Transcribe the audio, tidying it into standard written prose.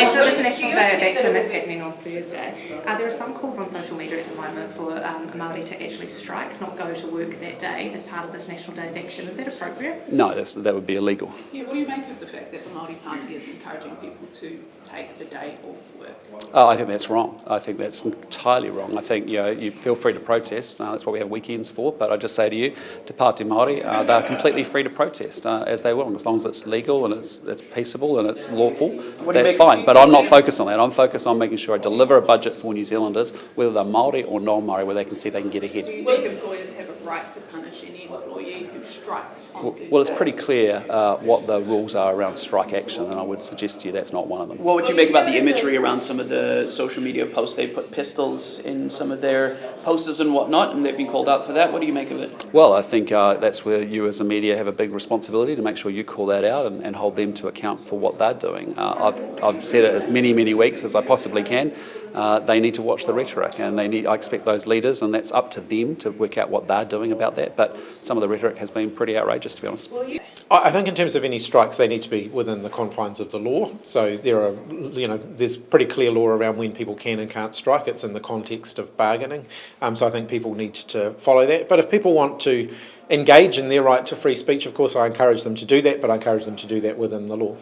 It's a National Day of Action that's happening on Thursday. There are some calls on social media at the moment for Māori to actually strike, not go to work that day as part of this National Day of Action. Is that appropriate? No, that would be illegal. Yeah, what do you make of the fact that the Māori Party is encouraging people to take the day off work? Oh, I think that's wrong. I think that's entirely wrong. I think you feel free to protest. That's what we have weekends for. But I just say to you, Te Pāti Māori, they're completely free to protest as they will, as long as it's legal and it's peaceable and it's lawful. That's fine. But I'm not focused on that. I'm focused on making sure I deliver a budget for New Zealanders, whether they're Māori or non-Māori, where they can see they can get ahead. Do you think employers have a right to punish any employee who strikes on Thursday? Well, it's pretty clear what the rules are around strike action, and I would suggest to you that's not one of them. What would you make about the imagery around some of the social media posts? They put pistols in some of their posters and whatnot, and they've been called out for that. What do you make of it? Well, I think that's where you as a media have a big responsibility to make sure you call that out and hold them to account for what they're doing. I've said it as many weeks as I possibly can. They need to watch the rhetoric, and I expect those leaders, and that's up to them to work out what they're doing about that. But some of the rhetoric has been pretty outrageous, to be honest. I think in terms of any strikes, they need to be within the confines of the law. So there's pretty clear law around when people can and can't strike. It's in the context of bargaining. So I think people need to follow that. But if people want to engage in their right to free speech, of course I encourage them to do that, but I encourage them to do that within the law.